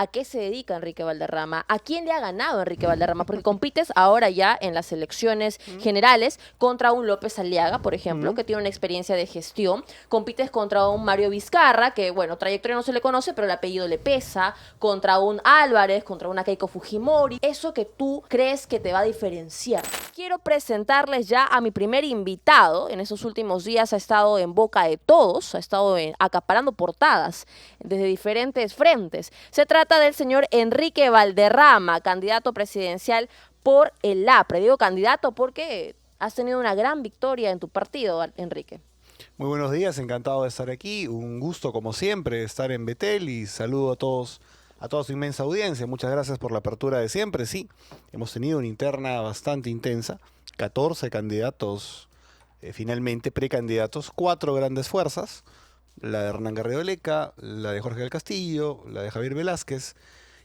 a qué se dedica Enrique Valderrama, a quién le ha ganado Enrique Valderrama, porque compites ahora ya en las elecciones generales contra un López Aliaga, por ejemplo, que tiene una experiencia de gestión, compites contra un Mario Vizcarra, que bueno, trayectoria no se le conoce, pero el apellido le pesa, contra un Álvarez, contra una Keiko Fujimori, eso que tú crees que te va a diferenciar. Quiero presentarles ya a mi primer invitado. En esos últimos días ha estado en boca de todos, ha estado acaparando portadas desde diferentes frentes. Se trata del señor Enrique Valderrama, candidato presidencial por el APRE. Digo candidato porque has tenido una gran victoria en tu partido, Enrique. Muy buenos días, encantado de estar aquí. Un gusto, como siempre, estar en Betel y saludo a toda su inmensa audiencia. Muchas gracias por la apertura de siempre. Sí, hemos tenido una interna bastante intensa, 14 candidatos, finalmente precandidatos, 4 grandes fuerzas, la de Hernán Garrido Leca, la de Jorge del Castillo, la de Javier Velázquez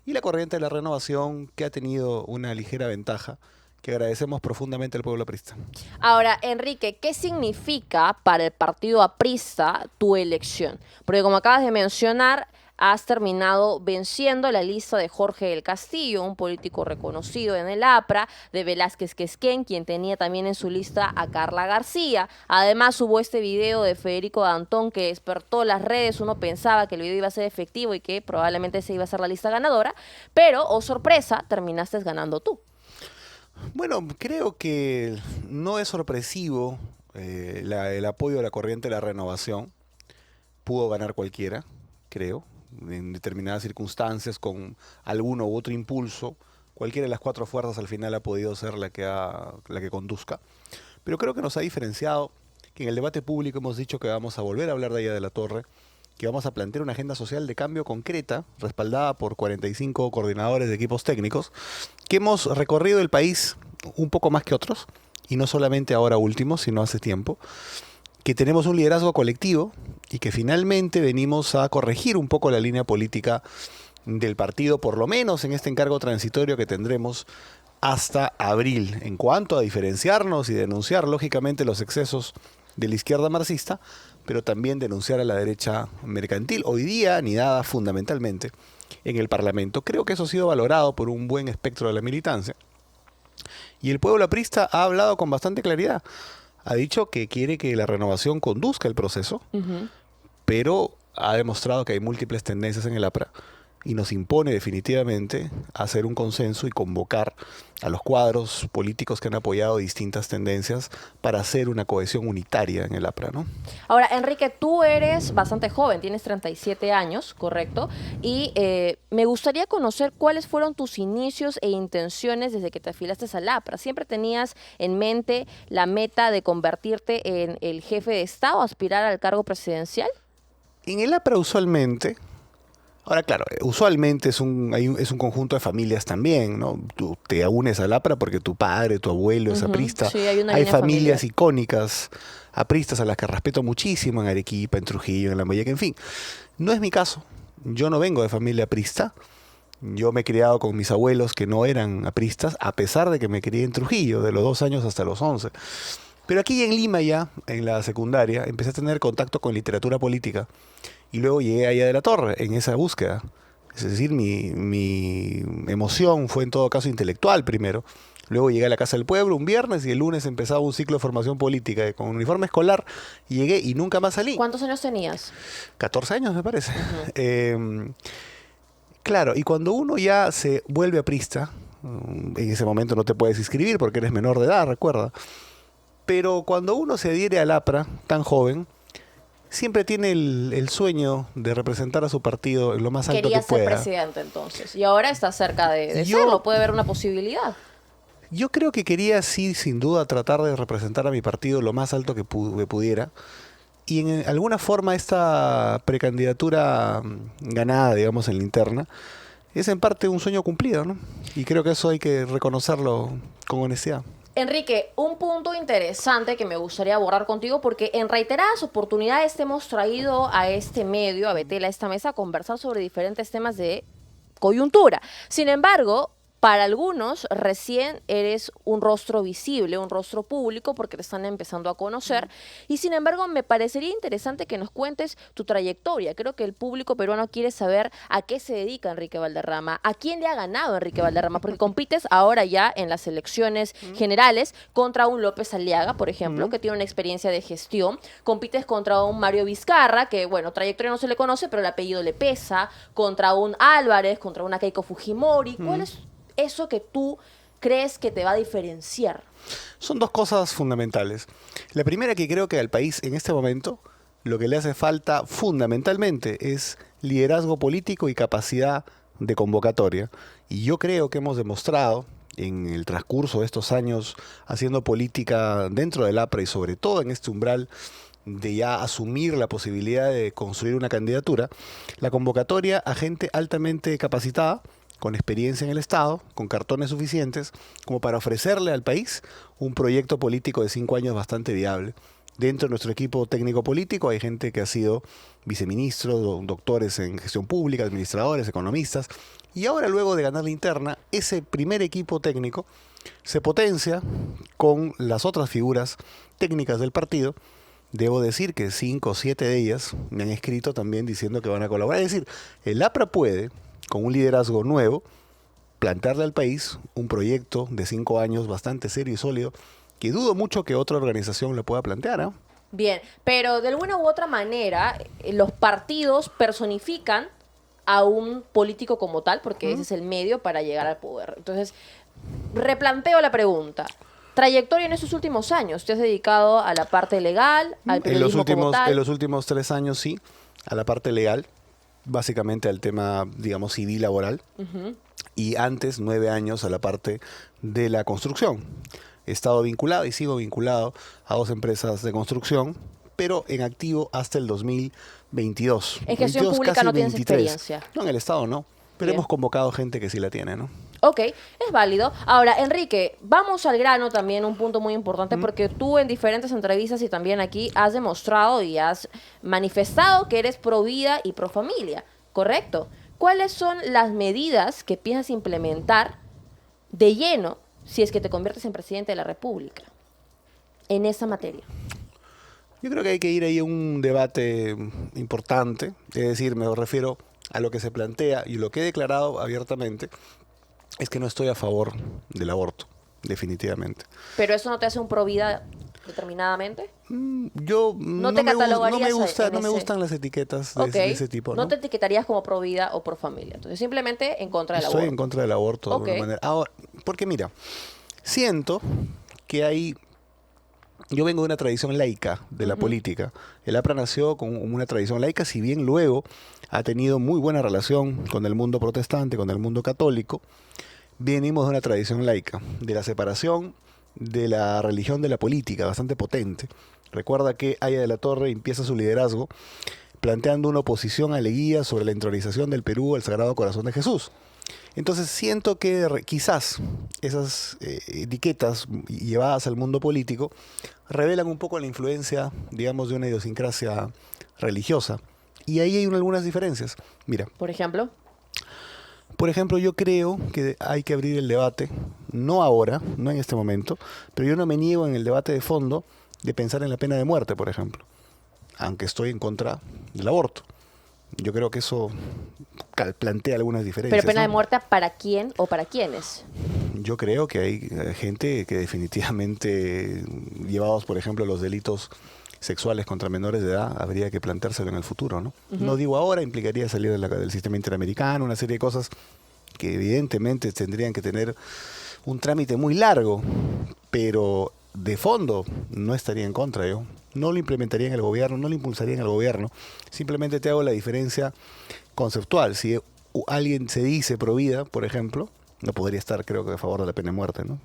y la corriente de la renovación, que ha tenido una ligera ventaja, que agradecemos profundamente al pueblo aprista. Ahora, Enrique, ¿qué significa para el partido aprista tu elección? Porque como acabas de mencionar, has terminado venciendo la lista de Jorge del Castillo, un político reconocido en el APRA, de Velázquez Quesquén, quien tenía también en su lista a Carla García. Además hubo este video de Federico Dantón que despertó las redes. Uno pensaba que el video iba a ser efectivo y que probablemente se iba a ser la lista ganadora, pero, oh sorpresa, terminaste ganando tú. Bueno, creo que no es sorpresivo el apoyo de la corriente de la renovación. Pudo ganar cualquiera, creo, en determinadas circunstancias, con alguno u otro impulso. Cualquiera de las 4 fuerzas al final ha podido ser la que conduzca. Pero creo que nos ha diferenciado que en el debate público hemos dicho que vamos a volver a hablar de Aya de la Torre, que vamos a plantear una agenda social de cambio concreta, respaldada por 45 coordinadores de equipos técnicos, que hemos recorrido el país un poco más que otros, y no solamente ahora último, sino hace tiempo, que tenemos un liderazgo colectivo y que finalmente venimos a corregir un poco la línea política del partido, por lo menos en este encargo transitorio que tendremos hasta abril, en cuanto a diferenciarnos y denunciar lógicamente los excesos de la izquierda marxista, pero también denunciar a la derecha mercantil, hoy día anidada fundamentalmente en el Parlamento. Creo que eso ha sido valorado por un buen espectro de la militancia. Y el pueblo aprista ha hablado con bastante claridad. Ha dicho que quiere que la renovación conduzca el proceso, pero ha demostrado que hay múltiples tendencias en el APRA y nos impone definitivamente hacer un consenso y convocar a los cuadros políticos que han apoyado distintas tendencias para hacer una cohesión unitaria en el APRA, ¿no? Ahora, Enrique, tú eres bastante joven, tienes 37 años, ¿correcto? Y me gustaría conocer cuáles fueron tus inicios e intenciones desde que te afilaste al APRA. ¿Siempre tenías en mente la meta de convertirte en el jefe de Estado, aspirar al cargo presidencial? En el APRA usualmente... Ahora, claro, usualmente es un conjunto de familias también, ¿no? Tú te unes al APRA porque tu padre, tu abuelo es aprista. Sí, hay una Hay línea familias familiar icónicas apristas a las que respeto muchísimo, en Arequipa, en Trujillo, en Lambayeque, en fin. No es mi caso. Yo no vengo de familia aprista. Yo me he criado con mis abuelos que no eran apristas, a pesar de que me crié en Trujillo, de los 2 años hasta los 11. Pero aquí en Lima ya, en la secundaria, empecé a tener contacto con literatura política. Y luego llegué a Aya de la Torre en esa búsqueda. Es decir, mi emoción fue en todo caso intelectual primero. Luego llegué a la Casa del Pueblo un viernes y el lunes empezaba un ciclo de formación política con uniforme escolar. Y llegué y nunca más salí. ¿Cuántos años tenías? 14 años me parece. Claro, y cuando uno ya se vuelve aprista, en ese momento no te puedes inscribir porque eres menor de edad, recuerda. Pero cuando uno se adhiere al APRA, tan joven, siempre tiene el sueño de representar a su partido en lo más alto que Querías ser pueda. presidente entonces, y ahora estás cerca de Yo- serlo, puede haber una posibilidad. Yo creo que quería, sí, sin duda, tratar de representar a mi partido lo más alto que pudiera. Y en alguna forma esta precandidatura ganada, digamos, en la interna, es en parte un sueño cumplido, ¿no? Y creo que eso hay que reconocerlo con honestidad. Enrique, un punto interesante que me gustaría abordar contigo, porque en reiteradas oportunidades te hemos traído a este medio, a Betel, a esta mesa, a conversar sobre diferentes temas de coyuntura. Sin embargo, Para algunos, recién eres un rostro visible, un rostro público, porque te están empezando a conocer. Y sin embargo, me parecería interesante que nos cuentes tu trayectoria. Creo que el público peruano quiere saber a qué se dedica Enrique Valderrama, a quién le ha ganado Enrique Valderrama, porque compites ahora ya en las elecciones generales contra un López Aliaga, por ejemplo, que tiene una experiencia de gestión. Compites contra un Mario Vizcarra, que, bueno, trayectoria no se le conoce, pero el apellido le pesa. Contra un Álvarez, contra una Keiko Fujimori. ¿Cuál es eso que tú crees que te va a diferenciar? Son dos cosas fundamentales. La primera, que creo que al país en este momento lo que le hace falta fundamentalmente es liderazgo político y capacidad de convocatoria. Y yo creo que hemos demostrado en el transcurso de estos años haciendo política dentro del APRA y sobre todo en este umbral de ya asumir la posibilidad de construir una candidatura, la convocatoria a gente altamente capacitada, con experiencia en el Estado, con cartones suficientes, como para ofrecerle al país un proyecto político de 5 años bastante viable. Dentro de nuestro equipo técnico político hay gente que ha sido viceministros, doctores en gestión pública, administradores, economistas, y ahora, luego de ganar la interna, ese primer equipo técnico se potencia con las otras figuras técnicas del partido. Debo decir que 5 o 7 de ellas me han escrito también diciendo que van a colaborar. Es decir, el APRA puede, con un liderazgo nuevo, plantearle al país un proyecto de 5 años bastante serio y sólido, que dudo mucho que otra organización lo pueda plantear, ¿eh? Bien, pero de alguna u otra manera, los partidos personifican a un político como tal, porque ese es el medio para llegar al poder. Entonces, replanteo la pregunta. Trayectoria en estos últimos años, ¿te has dedicado a la parte legal, al periodismo como tal? En los últimos 3 años sí, a la parte legal, básicamente al tema, digamos, civil laboral, y antes 9 años a la parte de la construcción. He estado vinculado y sigo vinculado a 2 empresas de construcción, pero en activo hasta el 2022. En gestión 22, pública casi no tienes 23. experiencia. No, en el Estado no, pero Bien. hemos convocado gente que sí la tiene, ¿no? Ok, es válido. Ahora, Enrique, vamos al grano también, un punto muy importante, porque tú en diferentes entrevistas y también aquí has demostrado y has manifestado que eres pro vida y pro familia, ¿correcto? ¿Cuáles son las medidas que piensas implementar de lleno si es que te conviertes en presidente de la República en esa materia? Yo creo que hay que ir ahí a un debate importante, es decir, me refiero a lo que se plantea y lo que he declarado abiertamente es que no estoy a favor del aborto, definitivamente. ¿Pero eso no te hace un pro vida determinadamente? Yo ¿No te catalogarías en no me ese? gustan las etiquetas Ok, de ese tipo, no ¿no? te etiquetarías como pro vida o pro familia. Entonces, simplemente en contra del Estoy aborto. en contra del aborto de Ok. alguna manera. Ahora, porque mira, siento que hay... Yo vengo de una tradición laica de la política. El APRA nació con una tradición laica, si bien luego ha tenido muy buena relación con el mundo protestante, con el mundo católico. Venimos de una tradición laica, de la separación de la religión de la política, bastante potente. Recuerda que Haya de la Torre empieza su liderazgo planteando una oposición a Leguía sobre la entronización del Perú al Sagrado Corazón de Jesús. Entonces siento que quizás esas etiquetas llevadas al mundo político revelan un poco la influencia, digamos, de una idiosincrasia religiosa. Y ahí hay algunas diferencias. Mira, Por ejemplo, por ejemplo, yo creo que hay que abrir el debate, no ahora, no en este momento, pero yo no me niego en el debate de fondo de pensar en la pena de muerte, por ejemplo, aunque estoy en contra del aborto. Yo creo que eso plantea algunas diferencias. pero pena de ¿no? muerte ¿para quién o para quiénes? Yo creo que hay gente que definitivamente, llevados por ejemplo los delitos sexuales contra menores de edad, habría que planteárselo en el futuro, ¿no? No digo ahora, implicaría salir del sistema interamericano, una serie de cosas que evidentemente tendrían que tener un trámite muy largo, pero de fondo no estaría en contra yo. No lo implementaría en el gobierno, no lo impulsaría en el gobierno. Simplemente te hago la diferencia conceptual. Si alguien se dice pro vida, por ejemplo, no podría estar, creo que, a favor de la pena de muerte, ¿no?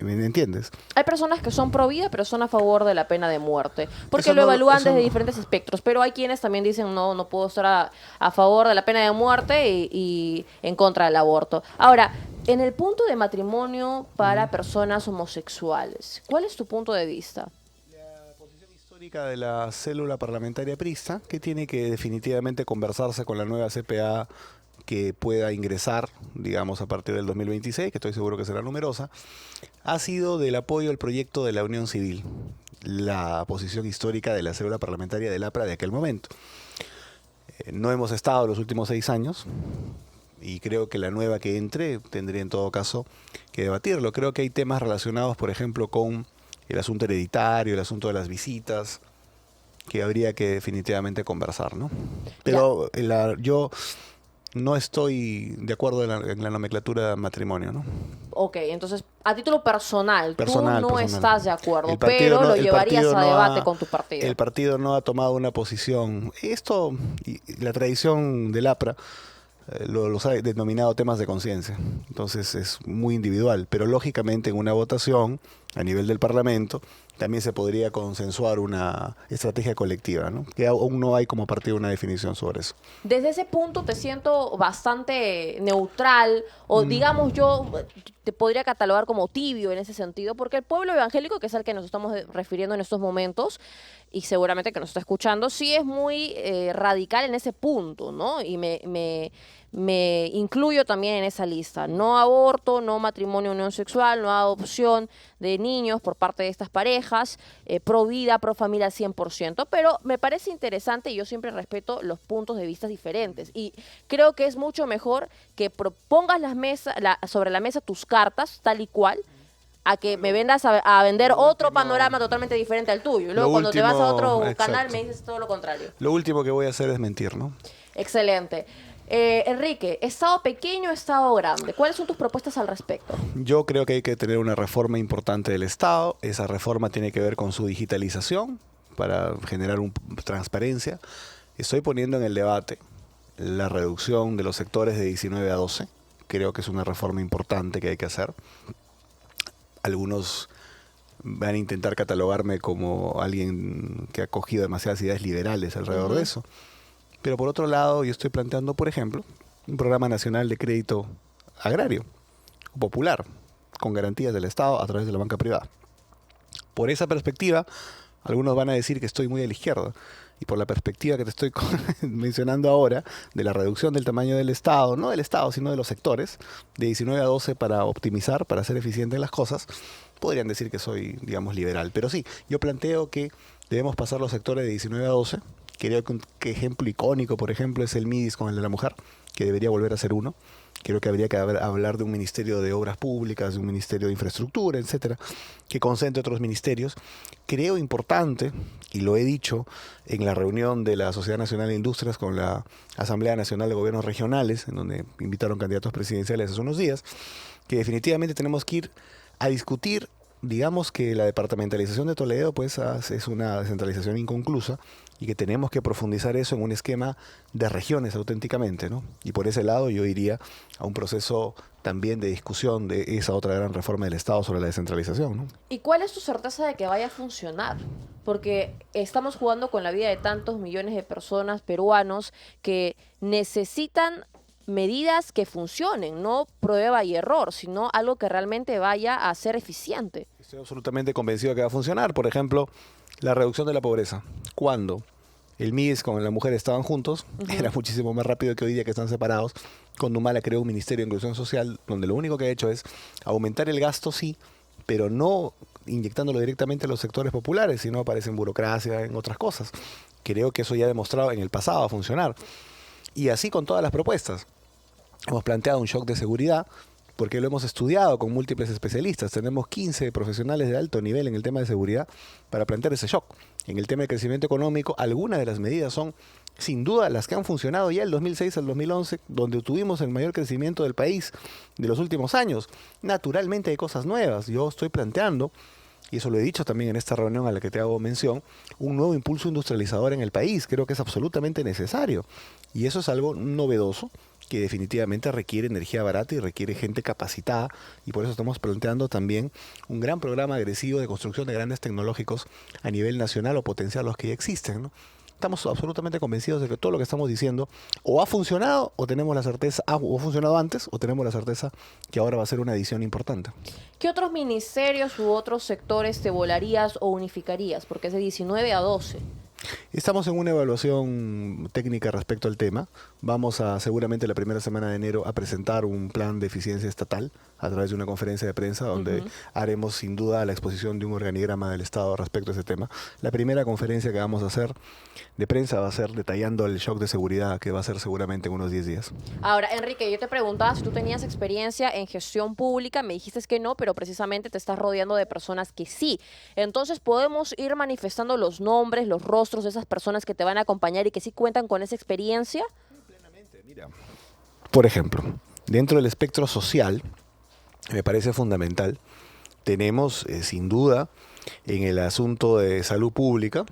¿Me entiendes? Hay personas que son pro vida, pero son a favor de la pena de muerte, porque Eso lo no- evalúan eso desde no- diferentes espectros, pero hay quienes también dicen no puedo estar a favor de la pena de muerte y en contra del aborto. Ahora, en el punto de matrimonio para personas homosexuales, ¿cuál es tu punto de vista? La posición histórica de la célula parlamentaria prista, que tiene que definitivamente conversarse con la nueva CPA que pueda ingresar, digamos, a partir del 2026, que estoy seguro que será numerosa, ha sido del apoyo al proyecto de la Unión Civil, la posición histórica de la célula parlamentaria del APRA de aquel momento. No hemos estado los últimos 6 años y creo que la nueva que entre tendría en todo caso que debatirlo. Creo que hay temas relacionados, por ejemplo, con el asunto hereditario, el asunto de las visitas, que habría que definitivamente conversar, ¿no? Pero yo no estoy de acuerdo en la nomenclatura matrimonio, ¿no? Ok, entonces, a título personal, tú no estás de acuerdo, pero lo llevarías a debate con tu partido. El partido no ha tomado una posición. Esto, la tradición del APRA, los ha denominado temas de conciencia. Entonces es muy individual, pero lógicamente en una votación a nivel del Parlamento también se podría consensuar una estrategia colectiva, ¿no? Que aún no hay como partido una definición sobre eso. Desde ese punto te siento bastante neutral, o digamos yo te podría catalogar como tibio en ese sentido, porque el pueblo evangélico, que es al que nos estamos refiriendo en estos momentos, y seguramente que nos está escuchando, sí es muy radical en ese punto, ¿no? Y me incluyo también en esa lista. No aborto, no matrimonio, unión sexual, no adopción de niños por parte de estas parejas, pro vida, pro familia al 100%, pero me parece interesante y yo siempre respeto los puntos de vista diferentes y creo que es mucho mejor que propongas sobre la mesa tus cartas tal y cual, a que me vendas a vender otro panorama totalmente diferente al tuyo. Y luego cuando te vas a otro canal me dices todo lo contrario. Lo último que voy a hacer es mentir, ¿no? Excelente. Enrique, ¿Estado pequeño o Estado grande? ¿Cuáles son tus propuestas al respecto? Yo creo que hay que tener una reforma importante del Estado. Esa reforma tiene que ver con su digitalización para generar transparencia. Estoy poniendo en el debate la reducción de los sectores de 19 a 12. Creo que es una reforma importante que hay que hacer. Algunos van a intentar catalogarme como alguien que ha cogido demasiadas ideas liberales alrededor de eso. Pero por otro lado, yo estoy planteando, por ejemplo, un programa nacional de crédito agrario, popular, con garantías del Estado a través de la banca privada. Por esa perspectiva, algunos van a decir que estoy muy a la izquierda. Y por la perspectiva que te estoy mencionando ahora, de la reducción del tamaño del Estado, no del Estado, sino de los sectores, de 19 a 12 para optimizar, para ser eficiente en las cosas, podrían decir que soy, digamos, liberal. Pero sí, yo planteo que debemos pasar los sectores de 19 a 12. Creo que un ejemplo icónico, por ejemplo, es el MIDIS con el de la mujer, que debería volver a ser uno. Creo que habría que hablar de un ministerio de obras públicas, de un ministerio de infraestructura, etcétera, que concentre otros ministerios. Creo importante, y lo he dicho en la reunión de la Sociedad Nacional de Industrias con la Asamblea Nacional de Gobiernos Regionales, en donde invitaron candidatos presidenciales hace unos días, que definitivamente tenemos que ir a discutir. Digamos que la departamentalización de Toledo pues es una descentralización inconclusa y que tenemos que profundizar eso en un esquema de regiones auténticamente, ¿no? Y por ese lado yo iría a un proceso también de discusión de esa otra gran reforma del Estado sobre la descentralización, ¿no? ¿Y cuál es tu certeza de que vaya a funcionar? Porque estamos jugando con la vida de tantos millones de personas, peruanos, que necesitan medidas que funcionen, no prueba y error, sino algo que realmente vaya a ser eficiente. Estoy absolutamente convencido de que va a funcionar. Por ejemplo, la reducción de la pobreza. Cuando el MIDES con la mujer estaban juntos, era muchísimo más rápido que hoy día que están separados. Condumala creó un Ministerio de Inclusión Social donde lo único que ha hecho es aumentar el gasto, sí, pero no inyectándolo directamente a los sectores populares, sino aparece en burocracia, en otras cosas. Creo que eso ya ha demostrado en el pasado a funcionar. Y así con todas las propuestas. Hemos planteado un shock de seguridad porque lo hemos estudiado con múltiples especialistas. Tenemos 15 profesionales de alto nivel en el tema de seguridad para plantear ese shock. En el tema de crecimiento económico, algunas de las medidas son, sin duda, las que han funcionado ya del 2006 al 2011, donde tuvimos el mayor crecimiento del país de los últimos años. Naturalmente hay cosas nuevas. Yo estoy planteando, y eso lo he dicho también en esta reunión a la que te hago mención, un nuevo impulso industrializador en el país. Creo que es absolutamente necesario. Y eso es algo novedoso que definitivamente requiere energía barata y requiere gente capacitada, y por eso estamos planteando también un gran programa agresivo de construcción de grandes tecnológicos a nivel nacional o potenciar los que ya existen, ¿no? Estamos absolutamente convencidos de que todo lo que estamos diciendo o ha funcionado o tenemos la certeza, o ha funcionado antes o tenemos la certeza que ahora va a ser una adición importante. ¿Qué otros ministerios u otros sectores te volarías o unificarías? Porque es de 19 a 12. Estamos en una evaluación técnica respecto al tema. Vamos a seguramente la primera semana de enero a presentar un plan de eficiencia estatal a través de una conferencia de prensa donde haremos sin duda la exposición de un organigrama del Estado respecto a ese tema. La primera conferencia que vamos a hacer de prensa va a ser detallando el shock de seguridad que va a ser seguramente en unos 10 días. Ahora, Enrique, yo te preguntaba si tú tenías experiencia en gestión pública, me dijiste que no, pero precisamente te estás rodeando de personas que sí. Entonces, podemos ir manifestando los nombres, los rostros de esas personas que te van a acompañar y que sí cuentan con esa experiencia. Plenamente, mira. Por ejemplo, dentro del espectro social, me parece fundamental, tenemos sin duda en el asunto de salud pública,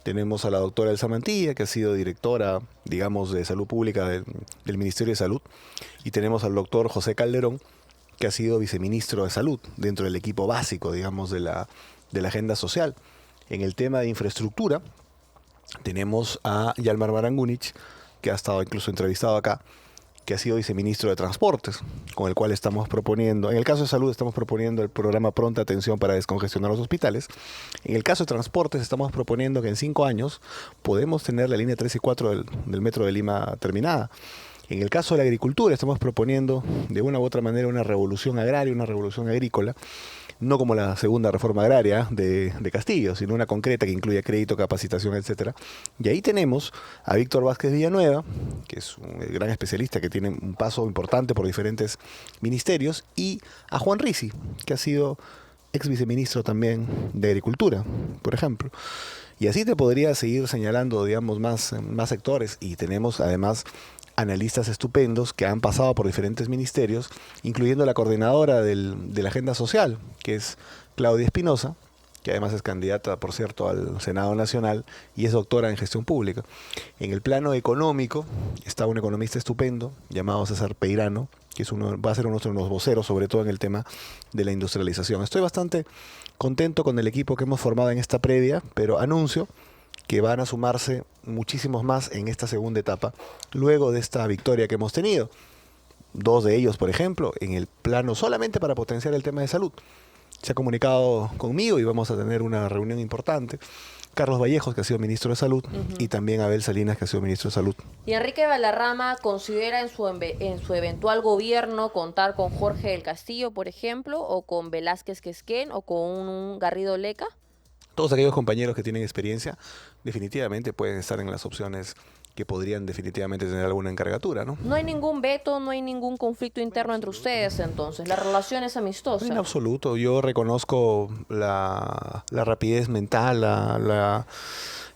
tenemos a la doctora Elsa Mantilla, que ha sido directora, digamos, de salud pública del Ministerio de Salud, y tenemos al doctor José Calderón, que ha sido viceministro de Salud, dentro del equipo básico, digamos, de la agenda social. En el tema de infraestructura, tenemos a Yalmar Marangúnich, que ha estado incluso entrevistado acá, que ha sido viceministro de Transportes, con el cual estamos proponiendo, en el caso de salud estamos proponiendo el programa Pronta Atención para descongestionar los hospitales. En el caso de Transportes estamos proponiendo que en 5 años podemos tener la línea 3 y 4 del Metro de Lima terminada. En el caso de la agricultura estamos proponiendo de una u otra manera una revolución agraria, una revolución agrícola, no como la segunda reforma agraria de Castillo, sino una concreta que incluya crédito, capacitación, etcétera. Y ahí tenemos a Víctor Vázquez Villanueva, que es un gran especialista que tiene un paso importante por diferentes ministerios, y a Juan Risi, que ha sido ex viceministro también de Agricultura, por ejemplo. Y así te podría seguir señalando, digamos, más sectores. Y tenemos además analistas estupendos que han pasado por diferentes ministerios, incluyendo la coordinadora de la Agenda Social, que es Claudia Espinosa, que además es candidata, por cierto, al Senado Nacional y es doctora en gestión pública. En el plano económico está un economista estupendo llamado César Peirano, que va a ser uno de los voceros, sobre todo en el tema de la industrialización. Estoy bastante contento con el equipo que hemos formado en esta previa, pero anuncio que van a sumarse muchísimos más en esta segunda etapa, luego de esta victoria que hemos tenido. 2 de ellos, por ejemplo, en el plano solamente para potenciar el tema de salud. Se ha comunicado conmigo y vamos a tener una reunión importante. Carlos Vallejos, que ha sido ministro de Salud, y también Abel Salinas, que ha sido ministro de Salud. ¿Y Enrique Valderrama considera en su eventual gobierno contar con Jorge del Castillo, por ejemplo, o con Velázquez Quesquén, o con un Garrido Leca? Todos aquellos compañeros que tienen experiencia definitivamente pueden estar en las opciones que podrían definitivamente tener alguna encargatura, ¿no? No hay ningún veto, no hay ningún conflicto interno entre ustedes, entonces. La relación es amistosa. En absoluto. Yo reconozco la rapidez mental,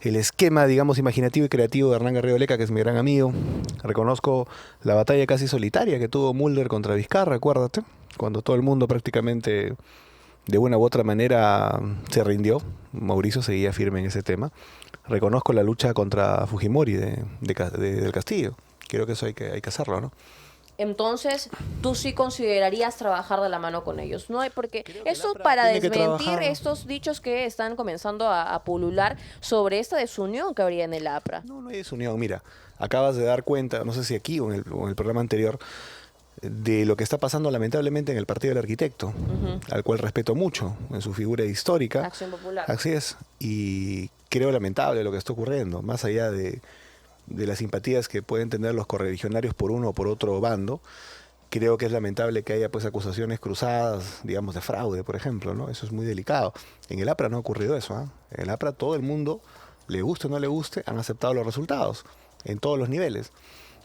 el esquema, digamos, imaginativo y creativo de Hernán Garrido Leca, que es mi gran amigo. Reconozco la batalla casi solitaria que tuvo Mulder contra Vizcarra, acuérdate, cuando todo el mundo prácticamente de una u otra manera se Mauricio seguía firme en ese tema. Reconozco la lucha contra Fujimori del Castillo. Creo que eso hay que hacerlo, ¿no? Entonces, tú sí considerarías trabajar de la mano con ellos, ¿no? Porque eso APRA para tiene que desmentir trabajar. Estos dichos que están comenzando a pulular sobre esta desunión que habría en el APRA. No hay desunión. Mira, acabas de dar cuenta, no sé si aquí o en el programa anterior, de lo que está pasando lamentablemente en el Partido del Arquitecto, al cual respeto mucho en su figura histórica. Acción Popular. Así es. Y creo lamentable lo que está ocurriendo, más allá de las simpatías que pueden tener los correligionarios por uno o por otro bando. Creo que es lamentable que haya pues acusaciones cruzadas, digamos, de fraude, por ejemplo, ¿no? Eso es muy delicado. En el APRA no ha ocurrido eso, ¿eh? En el APRA todo el mundo, le guste o no le guste, han aceptado los resultados en todos los niveles.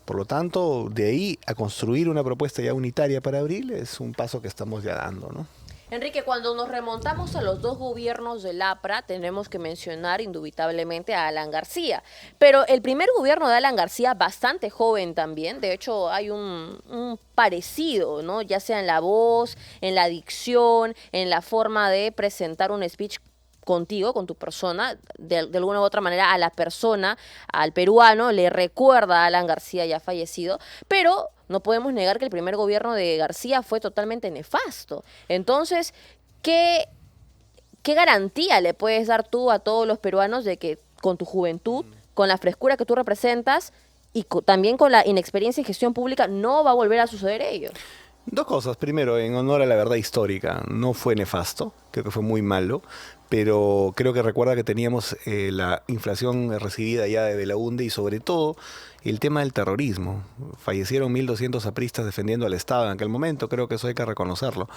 Por lo tanto, de ahí a construir una propuesta ya unitaria para abril es un paso que estamos ya dando, ¿no? Enrique, cuando nos remontamos a los 2 gobiernos del APRA, tenemos que mencionar indubitablemente a Alan García. Pero el primer gobierno de Alan García, bastante joven también, de hecho hay un parecido, ¿no? Ya sea en la voz, en la dicción, en la forma de presentar un speech contigo, con tu persona, de alguna u otra manera a la persona, al peruano, le recuerda a Alan García ya fallecido, pero no podemos negar que el primer gobierno de García fue totalmente nefasto. Entonces, ¿qué garantía le puedes dar tú a todos los peruanos de que con tu juventud, con la frescura que tú representas y también con la inexperiencia en gestión pública no va a volver a suceder ello? 2 cosas. Primero, en honor a la verdad histórica, no fue nefasto, creo que fue muy malo, pero creo que recuerda que teníamos la inflación recibida ya de Belaunde y sobre todo el tema del terrorismo. Fallecieron 1.200 apristas defendiendo al Estado en aquel momento, creo que eso hay que reconocerlo.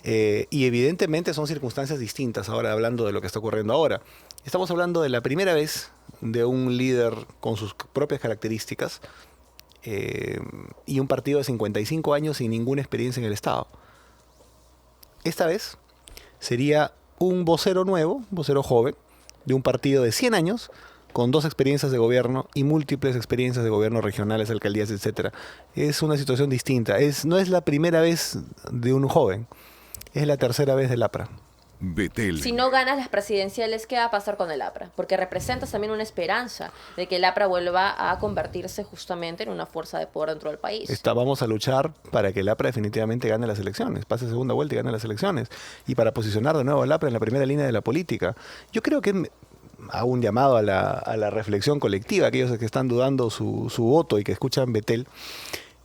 Y evidentemente son circunstancias distintas ahora hablando de lo que está ocurriendo ahora. Estamos hablando de la primera vez de un líder con sus propias características y un partido de 55 años sin ninguna experiencia en el Estado. Esta vez sería un vocero nuevo, un vocero joven, de un partido de 100 años, con 2 experiencias de gobierno y múltiples experiencias de gobierno regionales, alcaldías, etcétera. Es una situación distinta. No es la primera vez de un joven, es la tercera vez del APRA. Betel. Si no ganas las presidenciales, ¿qué va a pasar con el APRA? Porque representas también una esperanza de que el APRA vuelva a convertirse justamente en una fuerza de poder dentro del país. Vamos a luchar para que el APRA definitivamente gane las elecciones, pase segunda vuelta y gane las elecciones. Y para posicionar de nuevo al APRA en la primera línea de la política. Yo creo que hago un llamado a la reflexión colectiva, aquellos que están dudando su voto y que escuchan Betel.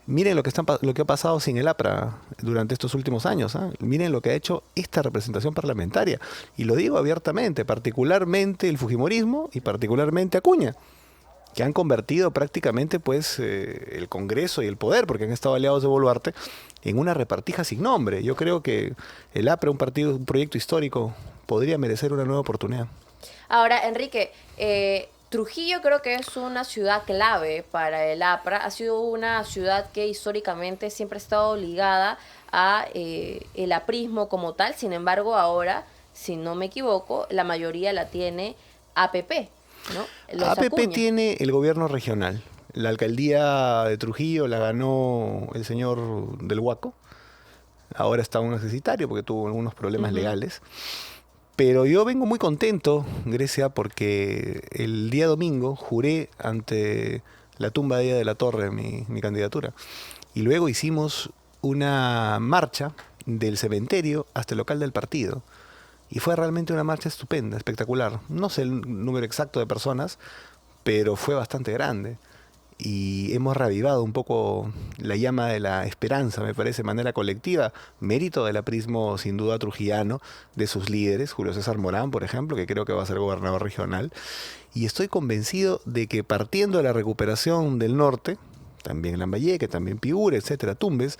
Miren lo que ha pasado sin el APRA durante estos últimos años. ¿Eh? Miren lo que ha hecho esta representación parlamentaria. Y lo digo abiertamente, particularmente el fujimorismo y particularmente Acuña, que han convertido prácticamente pues el Congreso y el poder, porque han estado aliados de Boluarte, en una repartija sin nombre. Yo creo que el APRA, un proyecto histórico, podría merecer una nueva oportunidad. Ahora, Enrique, Trujillo creo que es una ciudad clave para el APRA. Ha sido una ciudad que históricamente siempre ha estado ligada a el aprismo como tal. Sin embargo, ahora, si no me equivoco, la mayoría la tiene APP, ¿no? Los APP Acuña. tiene el gobierno regional. La alcaldía de Trujillo la ganó el señor del Huaco. Ahora está un necesitario porque tuvo algunos problemas legales. Pero yo vengo muy contento, Grecia, porque el día domingo juré ante la tumba de ella de la Torre mi candidatura. Y luego hicimos una marcha del cementerio hasta el local del partido. Y fue realmente una marcha estupenda, espectacular. No sé el número exacto de personas, pero fue bastante grande. Y hemos reavivado un poco la llama de la esperanza, me parece, de manera colectiva. Mérito del aprismo, sin duda, trujillano, de sus líderes, Julio César Morán, por ejemplo, que creo que va a ser gobernador regional. Y estoy convencido de que partiendo de la recuperación del norte, también Lambayeque, también Piura, etcétera, Tumbes,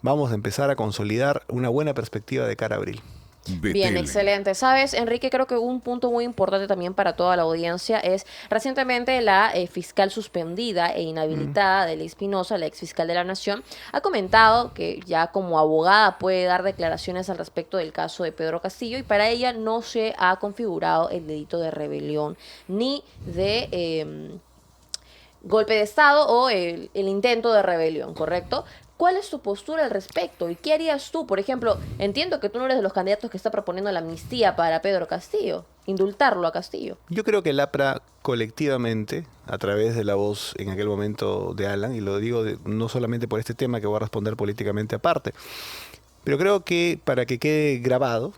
vamos a empezar a consolidar una buena perspectiva de cara a abril. Betel. Bien, excelente. Sabes, Enrique, creo que un punto muy importante también para toda la audiencia es recientemente la fiscal suspendida e inhabilitada de Espinosa, la ex fiscal de la Nación, ha comentado que ya como abogada puede dar declaraciones al respecto del caso de Pedro Castillo y para ella no se ha configurado el delito de rebelión ni de golpe de Estado o el intento de rebelión, ¿correcto? ¿Cuál es tu postura al respecto? ¿Y qué harías tú? Por ejemplo, entiendo que tú no eres de los candidatos que está proponiendo la amnistía para Pedro Castillo, indultarlo a Castillo. Yo creo que el APRA colectivamente, a través de la voz en aquel momento de Alan, y lo digo no solamente por este tema que voy a responder políticamente aparte, pero creo que para que quede grabado,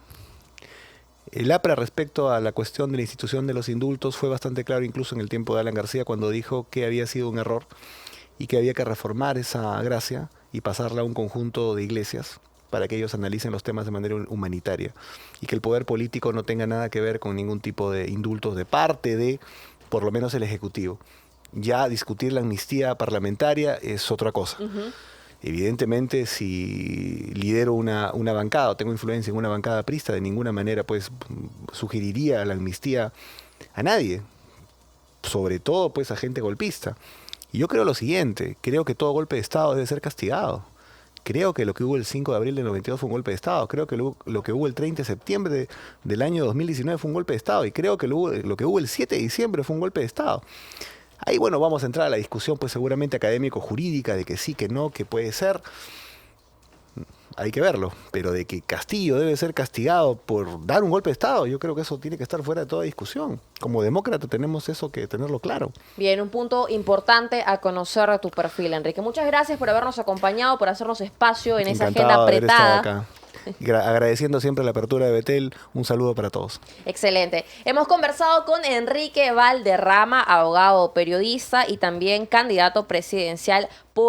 el APRA respecto a la cuestión de la institución de los indultos fue bastante claro incluso en el tiempo de Alan García cuando dijo que había sido un error y que había que reformar esa gracia y pasarla a un conjunto de iglesias para que ellos analicen los temas de manera humanitaria y que el poder político no tenga nada que ver con ningún tipo de indultos de parte de, por lo menos, el Ejecutivo. Ya discutir la amnistía parlamentaria es otra cosa. Evidentemente, si lidero una bancada o tengo influencia en una bancada aprista, de ninguna manera pues sugeriría la amnistía a nadie, sobre todo pues a gente golpista. Y yo creo lo siguiente, creo que todo golpe de Estado debe ser castigado. Creo que lo que hubo el 5 de abril del 92 fue un golpe de Estado. Creo que lo que hubo el 30 de septiembre del año 2019 fue un golpe de Estado. Y creo que lo que hubo el 7 de diciembre fue un golpe de Estado. Ahí, bueno, vamos a entrar a la discusión pues seguramente académico-jurídica de que sí, que no, que puede ser. Hay que verlo, pero de que Castillo debe ser castigado por dar un golpe de Estado, yo creo que eso tiene que estar fuera de toda discusión. Como demócrata tenemos eso que tenerlo claro. Bien, un punto importante a conocer de tu perfil, Enrique. Muchas gracias por habernos acompañado, por hacernos espacio en esa agenda Encantado de haber estado apretada. acá. Agradeciendo siempre la apertura de Betel, un saludo para todos. Excelente. Hemos conversado con Enrique Valderrama, abogado, periodista y también candidato presidencial por